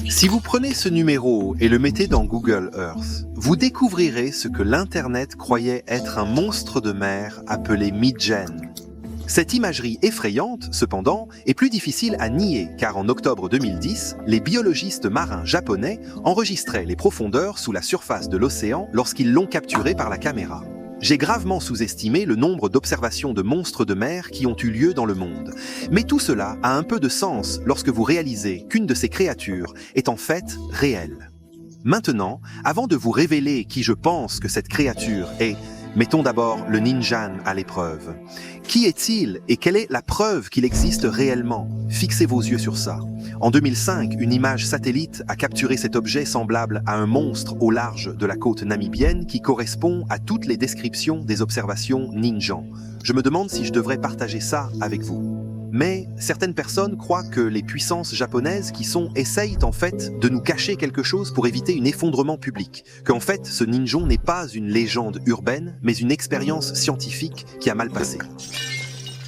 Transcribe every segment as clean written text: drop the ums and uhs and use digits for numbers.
Si vous prenez ce numéro et le mettez dans Google Earth, vous découvrirez ce que l'Internet croyait être un monstre de mer appelé Midgen. Cette imagerie effrayante, cependant, est plus difficile à nier car en octobre 2010, les biologistes marins japonais enregistraient les profondeurs sous la surface de l'océan lorsqu'ils l'ont capturé par la caméra. J'ai gravement sous-estimé le nombre d'observations de monstres de mer qui ont eu lieu dans le monde. Mais tout cela a un peu de sens lorsque vous réalisez qu'une de ces créatures est en fait réelle. Maintenant, avant de vous révéler qui je pense que cette créature est, mettons d'abord le Ninjan à l'épreuve. Qui est-il et quelle est la preuve qu'il existe réellement? Fixez vos yeux sur ça. En 2005, une image satellite a capturé cet objet semblable à un monstre au large de la côte namibienne qui correspond à toutes les descriptions des observations Ninjan. Je me demande si je devrais partager ça avec vous. Mais certaines personnes croient que les puissances japonaises essayent en fait de nous cacher quelque chose pour éviter un effondrement public. Qu'en fait, ce Ninjan n'est pas une légende urbaine, mais une expérience scientifique qui a mal passé.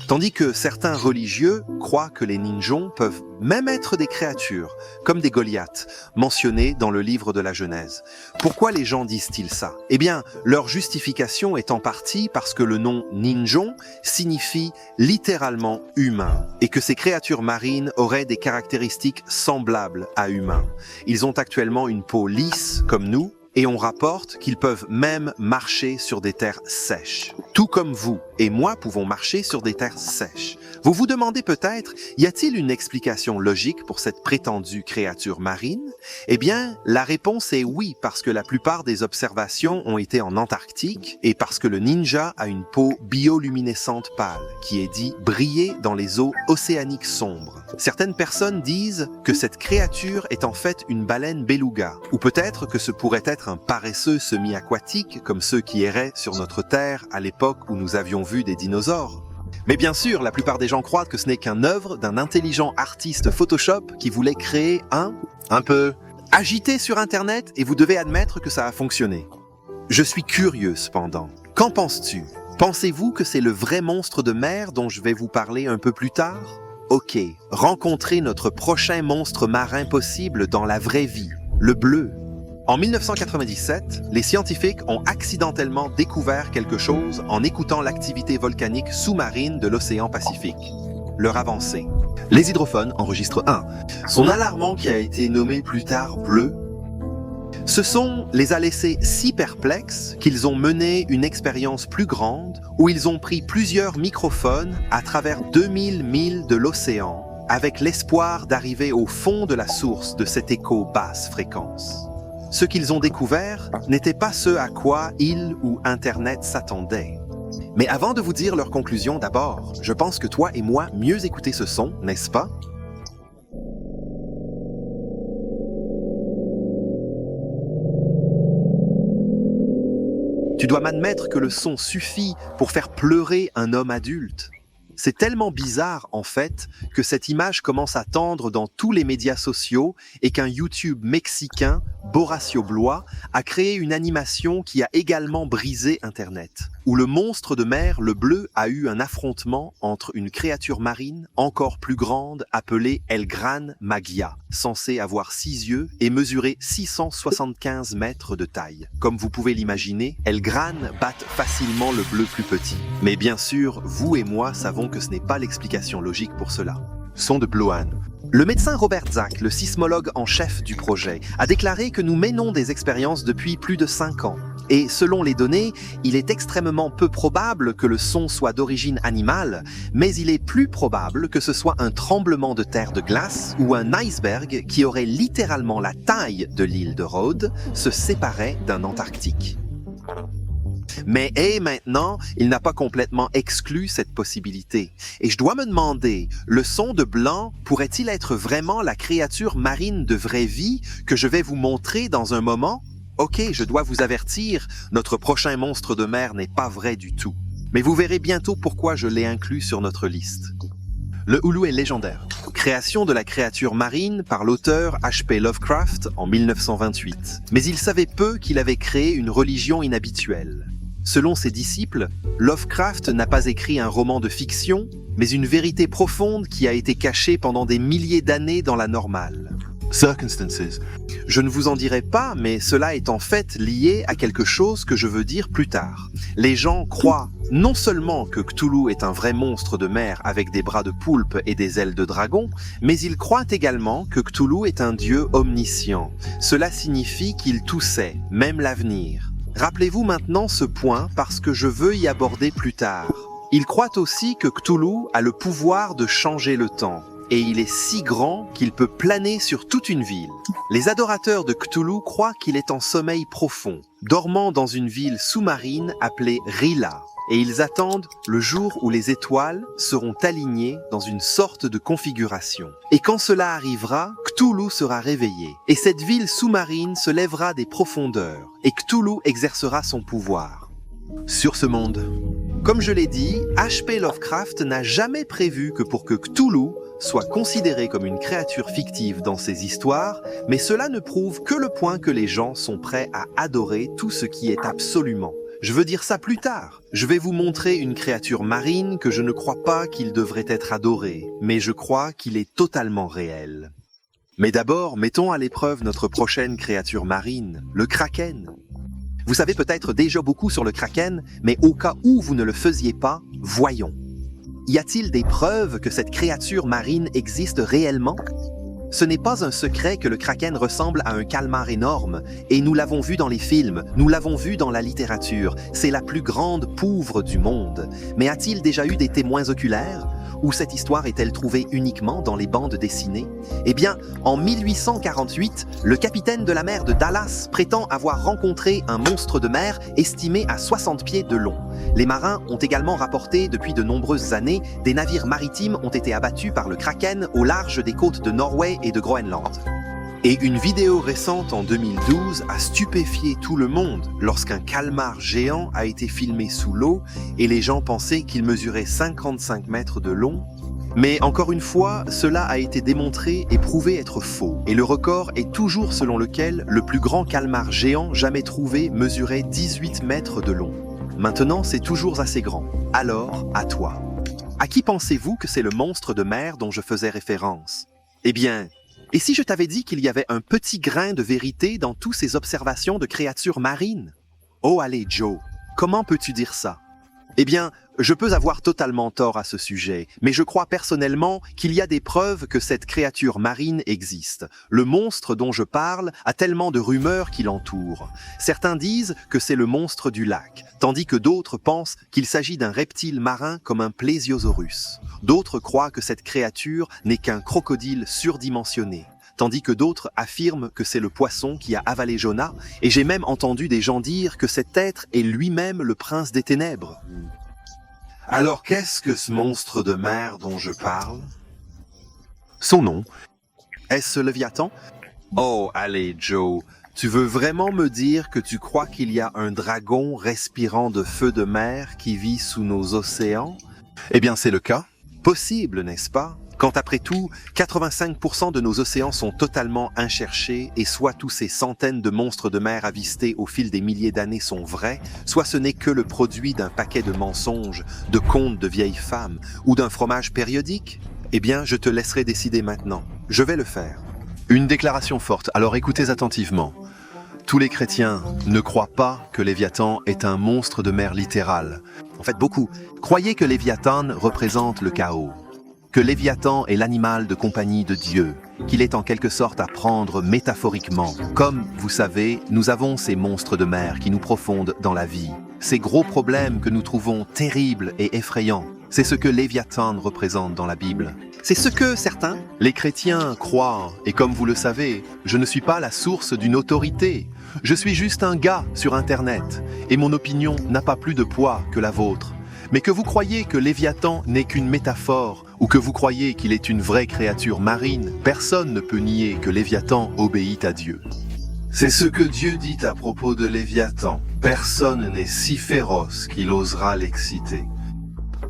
Tandis que certains religieux croient que les Ninjons peuvent même être des créatures, comme des Goliaths, mentionnés dans le livre de la Genèse. Pourquoi les gens disent-ils ça? Eh bien, leur justification est en partie parce que le nom Ninjon signifie littéralement humain, et que ces créatures marines auraient des caractéristiques semblables à humains. Ils ont actuellement une peau lisse, comme nous, et on rapporte qu'ils peuvent même marcher sur des terres sèches. Tout comme vous et moi pouvons marcher sur des terres sèches. Vous vous demandez peut-être, y a-t-il une explication logique pour cette prétendue créature marine? Eh bien, la réponse est oui, parce que la plupart des observations ont été en Antarctique et parce que le ninja a une peau bioluminescente pâle, qui est dit briller dans les eaux océaniques sombres. Certaines personnes disent que cette créature est en fait une baleine beluga, ou peut-être que ce pourrait être un paresseux semi-aquatique comme ceux qui erraient sur notre Terre à l'époque où nous avions vu des dinosaures. Mais bien sûr, la plupart des gens croient que ce n'est qu'une œuvre d'un intelligent artiste Photoshop qui voulait créer un peu agité sur Internet, et vous devez admettre que ça a fonctionné. Je suis curieux cependant. Qu'en penses-tu? Pensez-vous que c'est le vrai monstre de mer dont je vais vous parler un peu plus tard? Ok, rencontrez notre prochain monstre marin possible dans la vraie vie, le bleu. En 1997, les scientifiques ont accidentellement découvert quelque chose en écoutant l'activité volcanique sous-marine de l'océan Pacifique. Leur avancée. Les hydrophones enregistrent son alarmant qui a été nommé plus tard bleu. Ce son les a laissés si perplexes qu'ils ont mené une expérience plus grande où ils ont pris plusieurs microphones à travers 2000 milles de l'océan avec l'espoir d'arriver au fond de la source de cet écho basse fréquence. Ce qu'ils ont découvert n'était pas ce à quoi ils ou Internet s'attendaient. Mais avant de vous dire leur conclusion d'abord, je pense que toi et moi mieux écouter ce son, n'est-ce pas? Tu dois m'admettre que le son suffit pour faire pleurer un homme adulte. C'est tellement bizarre, en fait, que cette image commence à tendre dans tous les médias sociaux et qu'un YouTube mexicain, Boracio Blois, a créé une animation qui a également brisé Internet, où le monstre de mer, le bleu, a eu un affrontement entre une créature marine encore plus grande appelée El Gran Magia, censée avoir 6 yeux et mesurer 675 mètres de taille. Comme vous pouvez l'imaginer, El Gran bat facilement le bleu plus petit. Mais bien sûr, vous et moi savons que ce n'est pas l'explication logique pour cela. Son de Bloan. Le médecin Robert Zak, le sismologue en chef du projet, a déclaré que nous menons des expériences depuis plus de 5 ans. Et selon les données, il est extrêmement peu probable que le son soit d'origine animale, mais il est plus probable que ce soit un tremblement de terre de glace ou un iceberg qui aurait littéralement la taille de l'île de Rhodes se séparait d'un Antarctique. Mais maintenant, il n'a pas complètement exclu cette possibilité. Et je dois me demander, le son de blanc pourrait-il être vraiment la créature marine de vraie vie que je vais vous montrer dans un moment? Ok, je dois vous avertir, notre prochain monstre de mer n'est pas vrai du tout. Mais vous verrez bientôt pourquoi je l'ai inclus sur notre liste. Le Ulu est légendaire. Création de la créature marine par l'auteur H.P. Lovecraft en 1928. Mais il savait peu qu'il avait créé une religion inhabituelle. Selon ses disciples, Lovecraft n'a pas écrit un roman de fiction, mais une vérité profonde qui a été cachée pendant des milliers d'années dans la normale. circumstances. Je ne vous en dirai pas, mais cela est en fait lié à quelque chose que je veux dire plus tard. Les gens croient non seulement que Cthulhu est un vrai monstre de mer avec des bras de poulpe et des ailes de dragon, mais ils croient également que Cthulhu est un dieu omniscient. Cela signifie qu'il tout sait, même l'avenir. Rappelez-vous maintenant ce point parce que je veux y aborder plus tard. Ils croient aussi que Cthulhu a le pouvoir de changer le temps. Et il est si grand qu'il peut planer sur toute une ville. Les adorateurs de Cthulhu croient qu'il est en sommeil profond, dormant dans une ville sous-marine appelée R'lyeh. Et ils attendent le jour où les étoiles seront alignées dans une sorte de configuration. Et quand cela arrivera, Cthulhu sera réveillé. Et cette ville sous-marine se lèvera des profondeurs. Et Cthulhu exercera son pouvoir sur ce monde. Comme je l'ai dit, H.P. Lovecraft n'a jamais prévu que pour que Cthulhu soit considéré comme une créature fictive dans ses histoires, mais cela ne prouve que le point que les gens sont prêts à adorer tout ce qui est absolument. Je veux dire ça plus tard. Je vais vous montrer une créature marine que je ne crois pas qu'il devrait être adoré, mais je crois qu'il est totalement réel. Mais d'abord, mettons à l'épreuve notre prochaine créature marine, le Kraken. Vous savez peut-être déjà beaucoup sur le Kraken, mais au cas où vous ne le faisiez pas, voyons. Y a-t-il des preuves que cette créature marine existe réellement? Ce n'est pas un secret que le Kraken ressemble à un calmar énorme, et nous l'avons vu dans les films, nous l'avons vu dans la littérature, c'est la plus grande pouvre du monde. Mais a-t-il déjà eu des témoins oculaires? Ou cette histoire est-elle trouvée uniquement dans les bandes dessinées? Eh bien, en 1848, le capitaine de la mer de Dallas prétend avoir rencontré un monstre de mer estimé à 60 pieds de long. Les marins ont également rapporté depuis de nombreuses années des navires maritimes ont été abattus par le Kraken au large des côtes de Norway et de Groenland. Et une vidéo récente en 2012 a stupéfié tout le monde lorsqu'un calmar géant a été filmé sous l'eau et les gens pensaient qu'il mesurait 55 mètres de long. Mais encore une fois, cela a été démontré et prouvé être faux. Et le record est toujours selon lequel le plus grand calmar géant jamais trouvé mesurait 18 mètres de long. Maintenant, c'est toujours assez grand. Alors, à toi. À qui pensez-vous que c'est le monstre de mer dont je faisais référence? Eh bien, et si je t'avais dit qu'il y avait un petit grain de vérité dans toutes ces observations de créatures marines? Oh allez Joe, comment peux-tu dire ça? Eh bien, je peux avoir totalement tort à ce sujet, mais je crois personnellement qu'il y a des preuves que cette créature marine existe. Le monstre dont je parle a tellement de rumeurs qui l'entourent. Certains disent que c'est le monstre du lac, tandis que d'autres pensent qu'il s'agit d'un reptile marin comme un plésiosaurus. D'autres croient que cette créature n'est qu'un crocodile surdimensionné, tandis que d'autres affirment que c'est le poisson qui a avalé Jonah, et j'ai même entendu des gens dire que cet être est lui-même le prince des ténèbres. Alors qu'est-ce que ce monstre de mer dont je parle? Son nom. Est-ce Léviathan? Oh, allez Joe, tu veux vraiment me dire que tu crois qu'il y a un dragon respirant de feu de mer qui vit sous nos océans? Eh bien c'est le cas. Possible, n'est-ce pas? Quand après tout, 85% de nos océans sont totalement incherchés et soit tous ces centaines de monstres de mer avistés au fil des milliers d'années sont vrais, soit ce n'est que le produit d'un paquet de mensonges, de contes de vieilles femmes ou d'un fromage périodique? Eh bien, je te laisserai décider maintenant. Je vais le faire. Une déclaration forte, alors écoutez attentivement. Tous les chrétiens ne croient pas que Léviathan est un monstre de mer littéral. En fait, beaucoup croyaient que Léviathan représente le chaos, que Léviathan est l'animal de compagnie de Dieu, qu'il est en quelque sorte à prendre métaphoriquement. Comme, vous savez, nous avons ces monstres de mer qui nous profondent dans la vie, ces gros problèmes que nous trouvons terribles et effrayants. C'est ce que Léviathan représente dans la Bible. C'est ce que certains, les chrétiens, croient. Et comme vous le savez, je ne suis pas la source d'une autorité. Je suis juste un gars sur Internet, et mon opinion n'a pas plus de poids que la vôtre. Mais que vous croyez que Léviathan n'est qu'une métaphore, ou que vous croyez qu'il est une vraie créature marine, personne ne peut nier que Léviathan obéit à Dieu. C'est ce que Dieu dit à propos de Léviathan. Personne n'est si féroce qu'il osera l'exciter.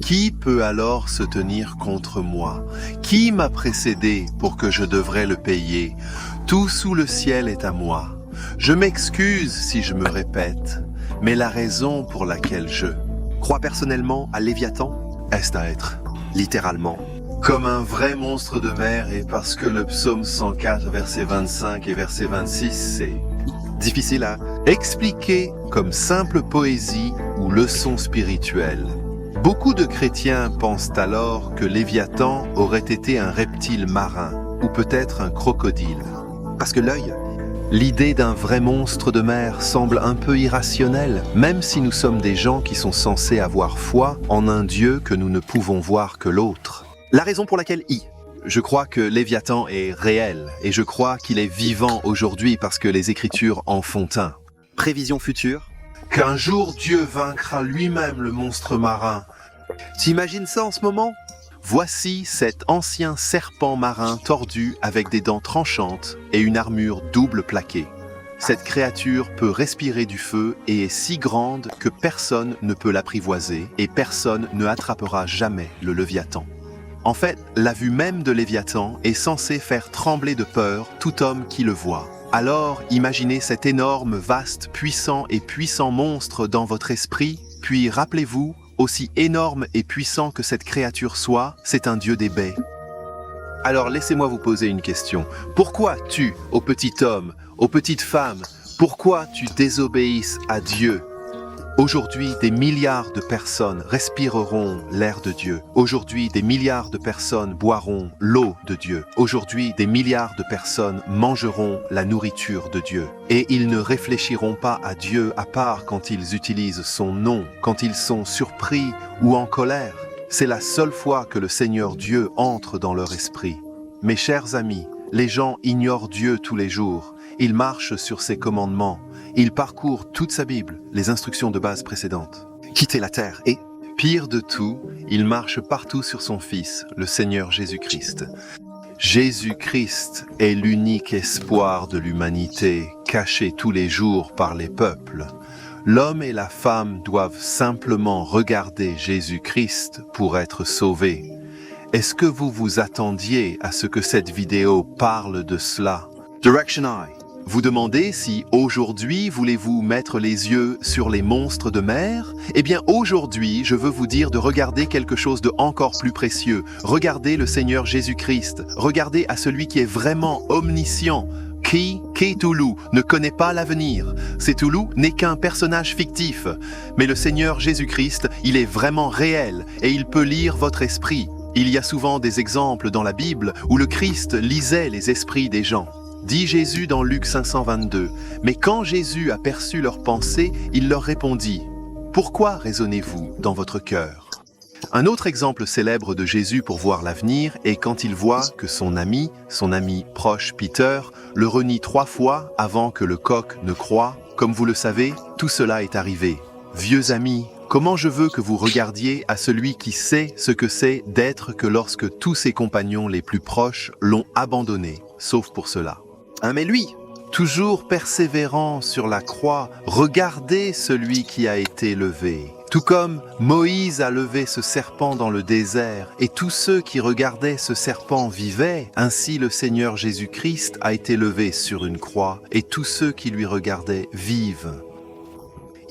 Qui peut alors se tenir contre moi? Qui m'a précédé pour que je devrais le payer? Tout sous le ciel est à moi. Je m'excuse si je me répète, mais la raison pour laquelle je crois personnellement à Léviathan est à être, littéralement, comme un vrai monstre de mer, et parce que le psaume 104, verset 25 et verset 26, c'est difficile à expliquer comme simple poésie ou leçon spirituelle. Beaucoup de chrétiens pensent alors que Léviathan aurait été un reptile marin, ou peut-être un crocodile. Parce que l'idée d'un vrai monstre de mer semble un peu irrationnelle, même si nous sommes des gens qui sont censés avoir foi en un Dieu que nous ne pouvons voir que l'autre. La raison pour laquelle je crois que Léviathan est réel, et je crois qu'il est vivant aujourd'hui parce que les Écritures en font un. Prévision future? Qu'un jour Dieu vaincra lui-même le monstre marin. T'imagines ça en ce moment? Voici cet ancien serpent marin tordu avec des dents tranchantes et une armure double plaquée. Cette créature peut respirer du feu et est si grande que personne ne peut l'apprivoiser et personne ne attrapera jamais le Léviathan. En fait, la vue même de Léviathan est censée faire trembler de peur tout homme qui le voit. Alors, imaginez cet énorme, vaste, puissant et puissant monstre dans votre esprit, puis rappelez-vous, aussi énorme et puissant que cette créature soit, c'est un dieu des baies. Alors laissez-moi vous poser une question. Pourquoi tu, ô petit homme, ô petite femme, pourquoi tu désobéisses à Dieu? Aujourd'hui, des milliards de personnes respireront l'air de Dieu. Aujourd'hui, des milliards de personnes boiront l'eau de Dieu. Aujourd'hui, des milliards de personnes mangeront la nourriture de Dieu. Et ils ne réfléchiront pas à Dieu à part quand ils utilisent son nom, quand ils sont surpris ou en colère. C'est la seule fois que le Seigneur Dieu entre dans leur esprit. Mes chers amis, les gens ignorent Dieu tous les jours. Ils marchent sur ses commandements. Ils parcourent toute sa Bible, les instructions de base précédentes. Quitter la terre et, pire de tout, il marche partout sur son Fils, le Seigneur Jésus-Christ. Jésus-Christ est l'unique espoir de l'humanité, caché tous les jours par les peuples. L'homme et la femme doivent simplement regarder Jésus-Christ pour être sauvés. Est-ce que vous vous attendiez à ce que cette vidéo parle de cela? Direction Eye. Vous demandez si aujourd'hui voulez-vous mettre les yeux sur les monstres de mer? Eh bien aujourd'hui, je veux vous dire de regarder quelque chose de encore plus précieux. Regardez le Seigneur Jésus-Christ. Regardez à celui qui est vraiment omniscient. Cthulhu ne connaît pas l'avenir. Cthulhu n'est qu'un personnage fictif. Mais le Seigneur Jésus-Christ, il est vraiment réel et il peut lire votre esprit. Il y a souvent des exemples dans la Bible où le Christ lisait les esprits des gens. Dit Jésus dans Luc 522, « Mais quand Jésus aperçut leurs pensées, il leur répondit, « Pourquoi raisonnez-vous dans votre cœur ?» Un autre exemple célèbre de Jésus pour voir l'avenir est quand il voit que son ami proche Peter, le renie 3 fois avant que le coq ne croie. Comme vous le savez, tout cela est arrivé. Vieux amis, comment je veux que vous regardiez à celui qui sait ce que c'est d'être que lorsque tous ses compagnons les plus proches l'ont abandonné, sauf pour cela. Mais lui, toujours persévérant sur la croix, regardez celui qui a été levé. Tout comme Moïse a levé ce serpent dans le désert, et tous ceux qui regardaient ce serpent vivaient, ainsi le Seigneur Jésus-Christ a été levé sur une croix, et tous ceux qui lui regardaient vivent.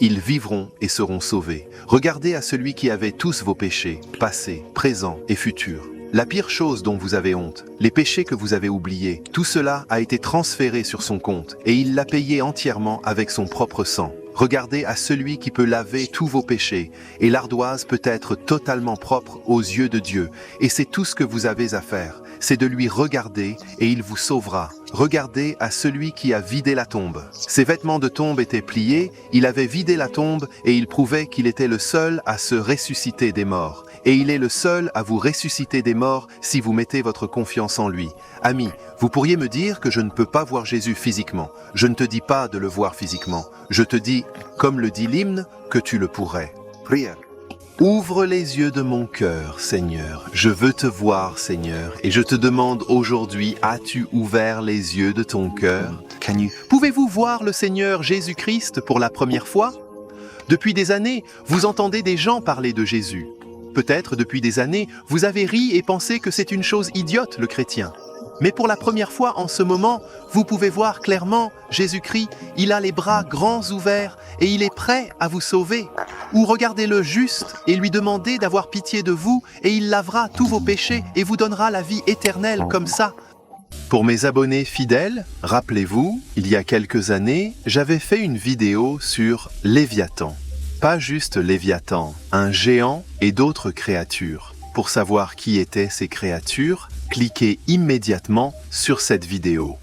Ils vivront et seront sauvés. Regardez à celui qui avait tous vos péchés, passés, présents et futurs. La pire chose dont vous avez honte, les péchés que vous avez oubliés, tout cela a été transféré sur son compte et il l'a payé entièrement avec son propre sang. Regardez à celui qui peut laver tous vos péchés et l'ardoise peut être totalement propre aux yeux de Dieu. Et c'est tout ce que vous avez à faire, c'est de lui regarder et il vous sauvera. Regardez à celui qui a vidé la tombe. Ses vêtements de tombe étaient pliés, il avait vidé la tombe et il prouvait qu'il était le seul à se ressusciter des morts. Et il est le seul à vous ressusciter des morts si vous mettez votre confiance en lui. Ami, vous pourriez me dire que je ne peux pas voir Jésus physiquement. Je ne te dis pas de le voir physiquement. Je te dis, comme le dit l'hymne, que tu le pourrais. Prière. Ouvre les yeux de mon cœur, Seigneur. Je veux te voir, Seigneur. Et je te demande aujourd'hui, as-tu ouvert les yeux de ton cœur? Pouvez-vous voir le Seigneur Jésus-Christ pour la première fois? Depuis des années, vous entendez des gens parler de Jésus. Peut-être depuis des années, vous avez ri et pensé que c'est une chose idiote, le chrétien. Mais pour la première fois en ce moment, vous pouvez voir clairement Jésus-Christ, il a les bras grands ouverts et il est prêt à vous sauver. Ou regardez-le juste et lui demandez d'avoir pitié de vous et il lavera tous vos péchés et vous donnera la vie éternelle comme ça. Pour mes abonnés fidèles, rappelez-vous, il y a quelques années, j'avais fait une vidéo sur Léviathan. Pas juste Léviathan, un géant et d'autres créatures. Pour savoir qui étaient ces créatures, cliquez immédiatement sur cette vidéo.